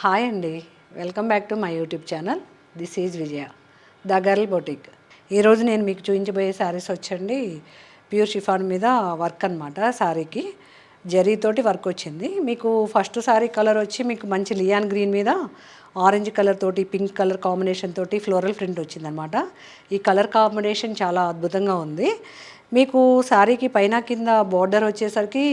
Hi అండి, welcome back to my YouTube channel. This is Vijaya, the girl boutique. ఈరోజు నేను మీకు చూపించబోయే శారీస్ వచ్చండి ప్యూర్ షిఫాన్ మీద వర్క్ అనమాట. శారీకి జరీతోటి వర్క్ వచ్చింది. మీకు ఫస్ట్ శారీ కలర్ వచ్చి మీకు మంచి లియాన్ గ్రీన్ మీద ఆరెంజ్ కలర్ తోటి పింక్ కలర్ కాంబినేషన్ తోటి ఫ్లోరల్ ప్రింట్ వచ్చిందనమాట. ఈ కలర్ కాంబినేషన్ చాలా అద్భుతంగా ఉంది. మీకు శారీకి పైన కింద బోర్డర్ వచ్చేసరికి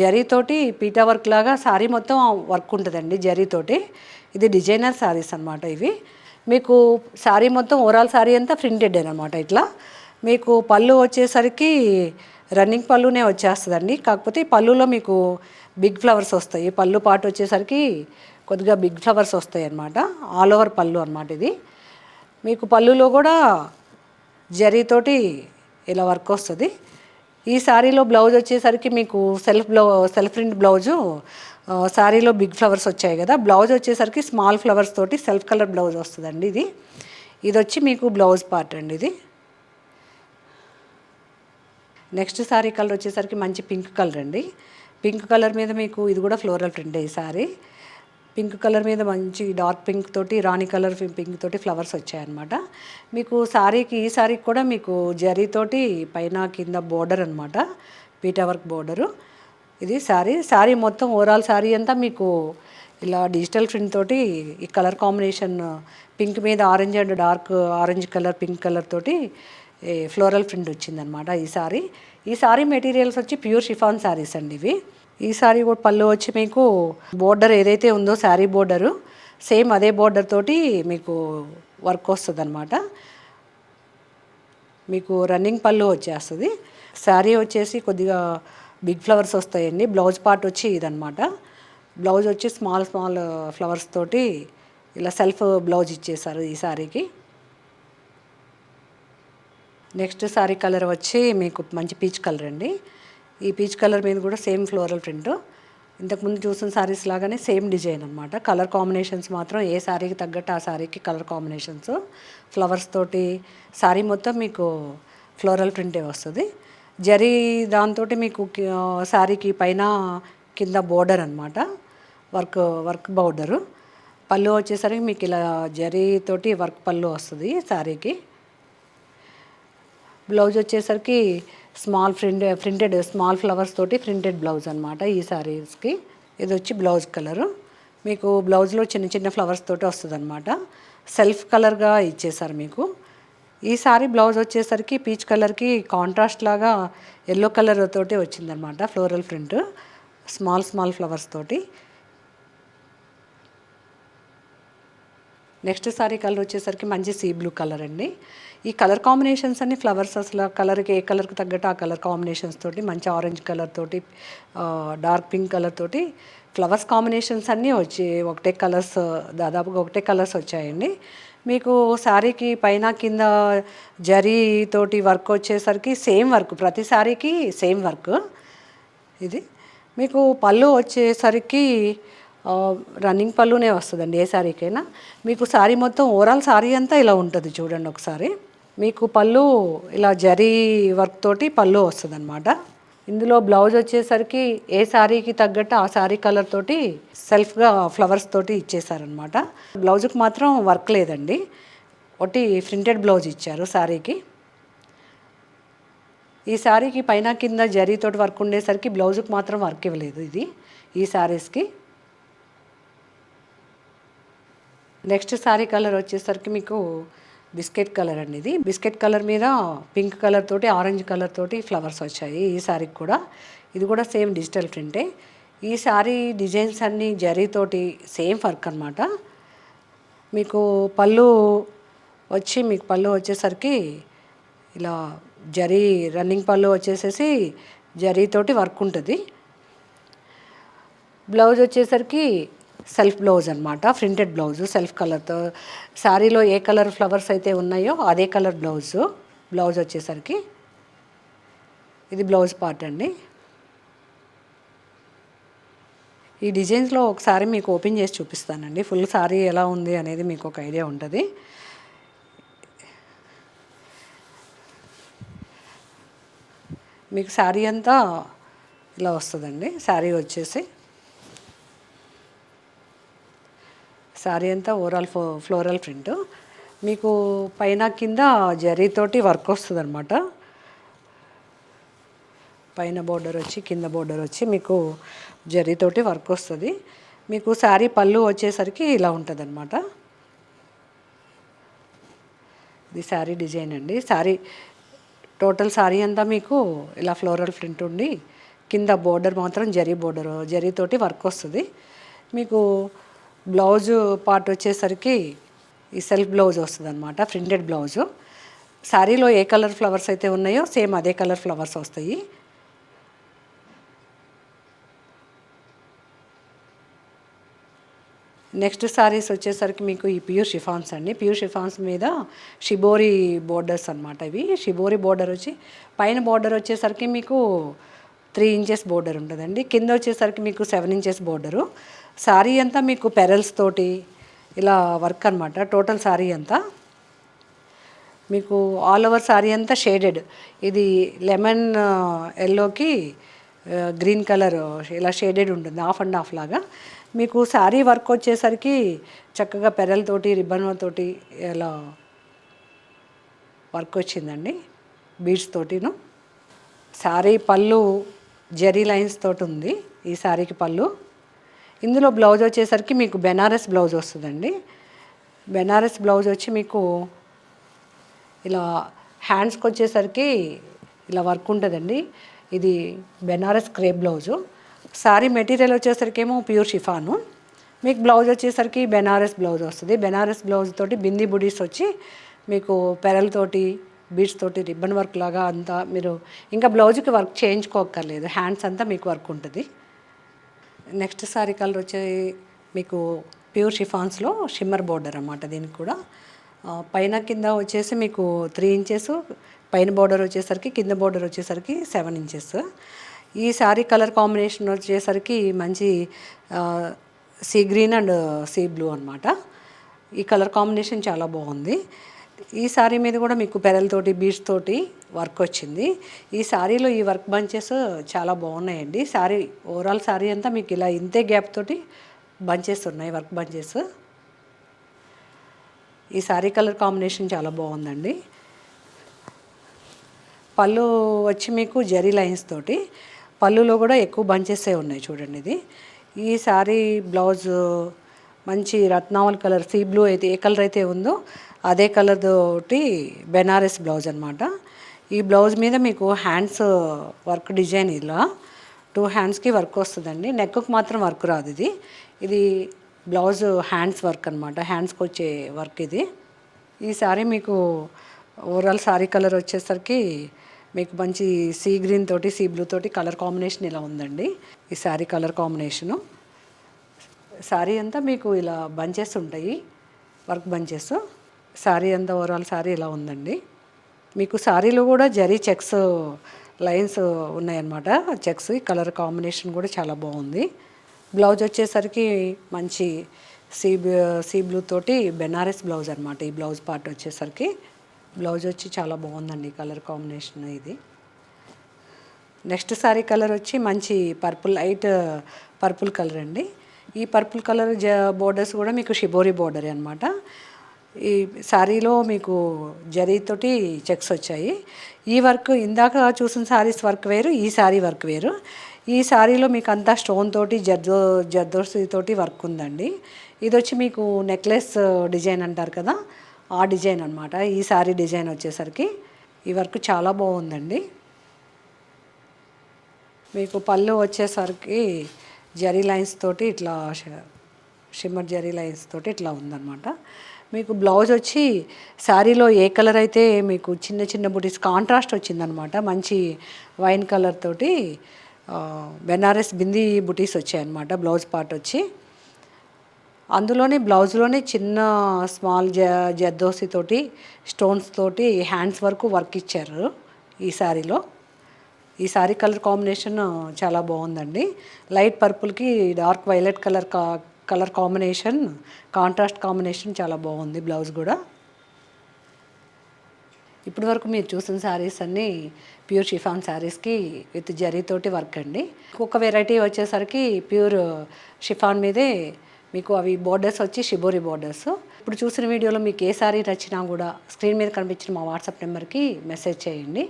జరీతోటి పీటా వర్క్ లాగా శారీ మొత్తం వర్క్ ఉంటుందండి జరీతోటి. ఇది డిజైనర్ శారీస్ అనమాట. ఇవి మీకు శారీ మొత్తం ఓవరాల్ శారీ అంతా ప్రింటెడ్ అనమాట. ఇట్లా మీకు పళ్ళు వచ్చేసరికి రన్నింగ్ పళ్ళునే వచ్చేస్తుందండి. కాకపోతే ఈ పళ్ళులో మీకు బిగ్ ఫ్లవర్స్ వస్తాయి. పళ్ళు పాటు వచ్చేసరికి కొద్దిగా బిగ్ ఫ్లవర్స్ వస్తాయి అన్నమాట. ఆల్ ఓవర్ పళ్ళు అనమాట. ఇది మీకు పళ్ళులో కూడా జరీతోటి ఇలా వర్క్ వస్తుంది. ఈ శారీలో బ్లౌజ్ వచ్చేసరికి మీకు సెల్ఫ్ ప్రింట్ బ్లౌజు. శారీలో బిగ్ ఫ్లవర్స్ వచ్చాయి కదా, బ్లౌజ్ వచ్చేసరికి స్మాల్ ఫ్లవర్స్ తోటి సెల్ఫ్ కలర్ బ్లౌజ్ వస్తుందండి. ఇది వచ్చి మీకు బ్లౌజ్ పార్ట్ అండి. ఇది నెక్స్ట్ శారీ కలర్ వచ్చేసరికి మంచి పింక్ కలర్ అండి. పింక్ కలర్ మీద మీకు ఇది కూడా ఫ్లోరల్ ప్రింట్. ఈ శారీ పింక్ కలర్ మీద మంచి డార్క్ పింక్ తోటి రాణి కలర్ పింక్ తోటి ఫ్లవర్స్ వచ్చాయన్నమాట. మీకు ఈ శారీకి కూడా మీకు జరీతోటి పైన కింద బోర్డర్ అనమాట, పీటా వర్క్ బోర్డరు. ఇది శారీ మొత్తం ఓవరాల్ శారీ అంతా మీకు ఇలా డిజిటల్ ప్రింట్ తోటి ఈ కలర్ కాంబినేషన్ పింక్ మీద orange and dark orange colour pink colour తోటి ఫ్లోరల్ ప్రింట్ వచ్చిందనమాట. ఈ శారీ మెటీరియల్స్ వచ్చి ప్యూర్ షిఫాన్ శారీస్ అండి ఇవి. ఈ శారీ కూడా పళ్ళు వచ్చి మీకు బోర్డర్ ఏదైతే ఉందో శారీ బోర్డరు సేమ్ అదే బోర్డర్ తోటి మీకు వర్క్ వస్తుంది అనమాట. మీకు రన్నింగ్ పళ్ళు వచ్చేస్తుంది. శారీ వచ్చేసి కొద్దిగా బిగ్ ఫ్లవర్స్ వస్తాయండి. బ్లౌజ్ పార్ట్ వచ్చి ఇదనమాట. బ్లౌజ్ వచ్చి స్మాల్ ఫ్లవర్స్ తోటి ఇలా సెల్ఫ్ బ్లౌజ్ ఇచ్చేసారు ఈ శారీకి. నెక్స్ట్ శారీ కలర్ వచ్చి మీకు మంచి పీచ్ కలర్ అండి. ఈ పీచ్ కలర్ మీద కూడా సేమ్ ఫ్లోరల్ ప్రింట్. ఇంతకుముందు చూసిన శారీస్ లాగానే సేమ్ డిజైన్ అనమాట. కలర్ కాంబినేషన్స్ మాత్రం ఏ శారీకి తగ్గట్టు ఆ శారీకి కలర్ కాంబినేషన్స్ ఫ్లవర్స్ తోటి శారీ మొత్తం మీకు ఫ్లోరల్ ప్రింటే వస్తుంది. జరీ దాంతో మీకు శారీకి పైన కింద బోర్డర్ అనమాట, వర్క్ బోర్డరు. పళ్ళు వచ్చేసరికి మీకు ఇలా జరీతోటి వర్క్ పళ్ళు వస్తుంది శారీకి. బ్లౌజ్ వచ్చేసరికి ప్రింటెడ్ స్మాల్ ఫ్లవర్స్ తోటి ప్రింటెడ్ బ్లౌజ్ అనమాట ఈ శారీస్కి. ఇది వచ్చి బ్లౌజ్ కలరు. మీకు బ్లౌజ్లో చిన్న చిన్న ఫ్లవర్స్ తోటి వస్తుంది అనమాట. సెల్ఫ్ కలర్గా ఇచ్చేసారు మీకు. ఈ శారీ బ్లౌజ్ వచ్చేసరికి పీచ్ కలర్కి కాంట్రాస్ట్ లాగా ఎల్లో కలర్ తోటి వచ్చిందనమాట, ఫ్లోరల్ ప్రింట్ స్మాల్ ఫ్లవర్స్ తోటి. నెక్స్ట్ శారీ కలర్ వచ్చేసరికి మంచి సీ బ్లూ కలర్ అండి. ఈ కలర్ కాంబినేషన్స్ అన్ని ఫ్లవర్స్ అసలు కలర్కి ఏ కలర్కి తగ్గట్టు ఆ కలర్ కాంబినేషన్స్ తోటి మంచి ఆరెంజ్ కలర్ తోటి డార్క్ పింక్ కలర్ తోటి ఫ్లవర్స్ కాంబినేషన్స్ అన్నీ వచ్చి దాదాపుగా ఒకటే కలర్స్ వచ్చాయండి. మీకు శారీకి పైన కింద జరీ తోటి వర్క్ వచ్చేసరికి సేమ్ వర్క్, ప్రతి శారీకి సేమ్ వర్క్. ఇది మీకు పళ్ళు వచ్చేసరికి రన్నింగ్ పళ్ళునే వస్తుందండి ఏ శారీకైనా. మీకు శారీ మొత్తం ఓవరాల్ శారీ అంతా ఇలా ఉంటుంది చూడండి ఒకసారి. మీకు పళ్ళు ఇలా జరీ వర్క్ తోటి పళ్ళు వస్తుంది అనమాట. ఇందులో బ్లౌజ్ వచ్చేసరికి ఏ శారీకి తగ్గట్టు ఆ శారీ కలర్ తోటి సెల్ఫ్గా ఫ్లవర్స్ తోటి ఇచ్చేసారనమాట. బ్లౌజ్కి మాత్రం వర్క్ లేదండి, ఒకటి ప్రింటెడ్ బ్లౌజ్ ఇచ్చారు శారీకి. ఈ శారీకి పైన కింద జరీతోటి వర్క్ ఉండేసరికి బ్లౌజ్కి మాత్రం వర్క్ ఇవ్వలేదు ఈ శారీస్కి. నెక్స్ట్ శారీ కలర్ వచ్చేసరికి మీకు బిస్కెట్ కలర్ అండి. ఇది బిస్కెట్ కలర్ మీద పింక్ కలర్ తోటి ఆరెంజ్ కలర్ తోటి ఫ్లవర్స్ వచ్చాయి ఈ శారీకి కూడా. ఇది కూడా సేమ్ డిజిటల్ ప్రింటే. ఈ శారీ డిజైన్స్ అన్నీ జరీతోటి సేమ్ వర్క్ అనమాట. మీకు పళ్ళు వచ్చేసరికి ఇలా జరీ రన్నింగ్ పళ్ళు వచ్చేసేసి జరీతోటి వర్క్ ఉంటుంది. బ్లౌజ్ వచ్చేసరికి సెల్ఫ్ బ్లౌజ్ అనమాట, ప్రింటెడ్ బ్లౌజ్ సెల్ఫ్ కలర్తో. శారీలో ఏ కలర్ ఫ్లవర్స్ అయితే ఉన్నాయో అదే కలర్ బ్లౌజ్ వచ్చేసరికి ఇది బ్లౌజ్ పార్ట్ అండి. ఈ డిజైన్స్లో ఒకసారి మీకు ఓపెన్ చేసి చూపిస్తానండి. ఫుల్ శారీ ఎలా ఉంది అనేది మీకు ఒక ఐడియా ఉంటుంది. మీకు శారీ అంతా ఇలా వస్తుందండి. శారీ వచ్చేసి శారీ అంతా ఓవరాల్ ఫ్లోరల్ ప్రింట్. మీకు పైన కింద జరీతోటి వర్క్ వస్తుంది అనమాట. పైన బోర్డర్ వచ్చి కింద బోర్డర్ వచ్చి మీకు జరీతోటి వర్క్ వస్తుంది. మీకు శారీ పళ్ళు వచ్చేసరికి ఇలా ఉంటుంది అనమాట. ఇది శారీ డిజైన్ అండి. శారీ టోటల్ శారీ అంతా మీకు ఇలా ఫ్లోరల్ ప్రింట్ ఉండి కింద బోర్డర్ మాత్రం జరీతోటి వర్క్ వస్తుంది. మీకు బ్లౌజు పార్ట్ వచ్చేసరికి ఈ సెల్ఫ్ బ్లౌజ్ వస్తుంది అనమాట, ప్రింటెడ్ బ్లౌజు. శారీలో ఏ కలర్ ఫ్లవర్స్ అయితే ఉన్నాయో సేమ్ అదే కలర్ ఫ్లవర్స్ వస్తాయి. నెక్స్ట్ శారీస్ వచ్చేసరికి మీకు ఈ ప్యూర్ షిఫాన్స్ అండి. ప్యూర్ షిఫాన్స్ మీద షిబోరి బోర్డర్స్ అనమాట. ఇవి షిబోరి బోర్డర్ వచ్చి పైన బోర్డర్ వచ్చేసరికి మీకు 3 ఇంచెస్ బోర్డర్ ఉంటుందండి. కింద వచ్చేసరికి మీకు 7 ఇంచెస్ బోర్డరు. శారీ అంతా మీకు పెరల్స్ తోటి ఇలా వర్క్ అనమాట. టోటల్ శారీ అంతా మీకు ఆల్ ఓవర్ శారీ అంతా షేడెడ్. ఇది లెమన్ ఎల్లోకి గ్రీన్ కలర్ ఇలా షేడెడ్ ఉంటుంది, ఆఫ్ అండ్ ఆఫ్ లాగా. మీకు శారీ వర్క్ వచ్చేసరికి చక్కగా పెరల్తోటి రిబ్బన్ తోటి ఇలా వర్క్ వచ్చిందండి, బీడ్స్ తోటిను. శారీ పళ్ళు జరీ లైన్స్ తోటి ఉంది ఈ శారీకి పళ్ళు. ఇందులో బ్లౌజ్ వచ్చేసరికి మీకు బెనారస్ బ్లౌజ్ వస్తుందండి. బెనారస్ బ్లౌజ్ వచ్చి మీకు ఇలా హ్యాండ్స్కి వచ్చేసరికి ఇలా వర్క్ ఉంటుందండి. ఇది Banaras crepe blouse. Sari material వచ్చేసరికి ఏమో ప్యూర్ షిఫాను. మీకు బ్లౌజ్ వచ్చేసరికి బెనారస్ బ్లౌజ్ వస్తుంది. బెనారస్ బ్లౌజ్ తోటి బిందీ బుడీస్ వచ్చి మీకు పెరల్తోటి బీడ్స్ తోటి రిబ్బన్ వర్క్ లాగా అంతా మీరు ఇంకా బ్లౌజ్కి వర్క్ చేయించుకోక్కర్లేదు, హ్యాండ్స్ అంతా మీకు వర్క్ ఉంటుంది. నెక్స్ట్ శారీ కలర్ వచ్చి మీకు ప్యూర్ షిఫాన్స్లో షిమ్మర్ బోర్డర్ అన్నమాట. దీనికి కూడా పైన కింద వచ్చేసి మీకు 3 ఇంచెస్ పైన బోర్డర్ వచ్చేసరికి, కింద బోర్డర్ వచ్చేసరికి 7 ఇంచెస్. ఈ శారీ కలర్ కాంబినేషన్ వచ్చేసరికి మంచి sea green and sea blue అనమాట. ఈ కలర్ కాంబినేషన్ చాలా బాగుంది. ఈ శారీ మీద కూడా మీకు పెరల్తోటి బీడ్స్ తోటి వర్క్ వచ్చింది. ఈ శారీలో ఈ వర్క్ బంచెస్ చాలా బాగున్నాయండి. శారీ ఓవరాల్ శారీ అంతా మీకు ఇలా ఇంతే గ్యాప్ తోటి బంచెస్ ఉన్నాయి, వర్క్ బంచెస్. ఈ శారీ కలర్ కాంబినేషన్ చాలా బాగుందండి. పళ్ళు వచ్చి మీకు జరీ లైన్స్ తోటి, పళ్ళులో కూడా ఎక్కువ బంచెసే ఉన్నాయి చూడండి. ఇది ఈ శారీ బ్లౌజ్ మంచి రత్నావల్ కలర్, సీ బ్లూ అయితే ఏ కలర్ అయితే ఉందో అదే కలర్ తోటి బెనారస్ బ్లౌజ్ అనమాట. ఈ బ్లౌజ్ మీద మీకు హ్యాండ్స్ వర్క్ డిజైన్ ఇలా 2 హ్యాండ్స్కి వర్క్ వస్తుందండి. నెక్కు మాత్రం వర్క్ రాదు. ఇది బ్లౌజ్ హ్యాండ్స్ వర్క్ అనమాట, హ్యాండ్స్కి వచ్చే వర్క్ ఇది. ఈ శారీ మీకు ఓవరాల్ శారీ కలర్ వచ్చేసరికి మీకు మంచి సీ గ్రీన్ తోటి సీ బ్లూ తోటి కలర్ కాంబినేషన్ ఇలా ఉందండి. ఈ శారీ కలర్ కాంబినేషను. శారీ అంతా మీకు ఇలా బంచెస్ ఉంటాయి, వర్క్ బంచెస్. శారీ అంతా ఓవరాల్ శారీ ఇలా ఉందండి. మీకు శారీలో కూడా జరీ చెక్స్ లైన్స్ ఉన్నాయన్నమాట, చెక్స్. ఈ కలర్ కాంబినేషన్ కూడా చాలా బాగుంది. బ్లౌజ్ వచ్చేసరికి మంచి సీ బ్లూ తోటి బెనారస్ బ్లౌజ్ అనమాట. ఈ బ్లౌజ్ పార్ట్ వచ్చేసరికి బ్లౌజ్ వచ్చి చాలా బాగుందండి కలర్ కాంబినేషన్ ఇది. నెక్స్ట్ శారీ కలర్ వచ్చి మంచి పర్పుల్, లైట్ పర్పుల్ కలర్ అండి. ఈ పర్పుల్ కలర్ బోర్డర్స్ కూడా మీకు షిబోరి బోర్డరే అనమాట. ఈ శారీలో మీకు జరీతోటి చెక్స్ వచ్చాయి. ఈ వర్క్ ఇందాక చూసిన శారీస్ వర్క్ వేరు, ఈ శారీ వర్క్ వేరు. ఈ శారీలో మీకు అంతా స్టోన్ తోటి జర్దోసి తోటి వర్క్ ఉందండి. ఇది వచ్చి మీకు నెక్లెస్ డిజైన్ అంటారు కదా, ఆ డిజైన్ అనమాట. ఈ శారీ డిజైన్ వచ్చేసరికి ఈ వర్క్ చాలా బాగుందండి. మీకు పళ్ళు వచ్చేసరికి జరీ లైన్స్ తోటి ఇట్లా షిమ్మర్ జరీ లైన్స్ తోటి ఇట్లా ఉందన్నమాట. మీకు బ్లౌజ్ వచ్చి శారీలో ఏ కలర్ అయితే మీకు చిన్న చిన్న బుటీస్ కాంట్రాస్ట్ వచ్చిందనమాట. మంచి వైన్ కలర్ తోటి బెనారస్ బిందీ బుటీస్ వచ్చాయన్నమాట బ్లౌజ్ పార్ట్ వచ్చి. అందులోనే బ్లౌజ్లోనే చిన్న స్మాల్ జర్దోసి తోటి స్టోన్స్ తోటి హ్యాండ్స్ వరకు వర్క్ ఇచ్చారు ఈ శారీలో. ఈ శారీ కలర్ కాంబినేషన్ చాలా బాగుందండి. లైట్ పర్పుల్కి dark violet colour combination, contrast combination చాలా బాగుంది బ్లౌజ్ కూడా. ఇప్పటి వరకు మీరు చూసిన శారీస్ అన్నీ ప్యూర్ షిఫాన్ శారీస్కి విత్ జరీతోటి వర్క్ అండి. ఇంకొక వెరైటీ వచ్చేసరికి ప్యూర్ షిఫాన్ మీదే మీకు అవి బోర్డర్స్ వచ్చి షిబోరి బోర్డర్స్. ఇప్పుడు చూసిన వీడియోలో మీకు ఏ సారీ నచ్చినా కూడా స్క్రీన్ మీద కనిపించిన మా వాట్సాప్ నెంబర్కి మెసేజ్ చేయండి.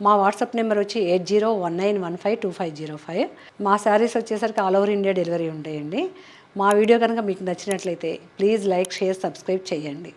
మా వాట్సాప్ నెంబర్ వచ్చి 8019152505. మా శారీస్ వచ్చేసరికి ఆల్ ఓవర్ ఇండియా డెలివరీ ఉంటాయండి. మా వీడియో కనుక మీకు నచ్చినట్లయితే ప్లీజ్ లైక్, షేర్, సబ్స్క్రైబ్ చేయండి.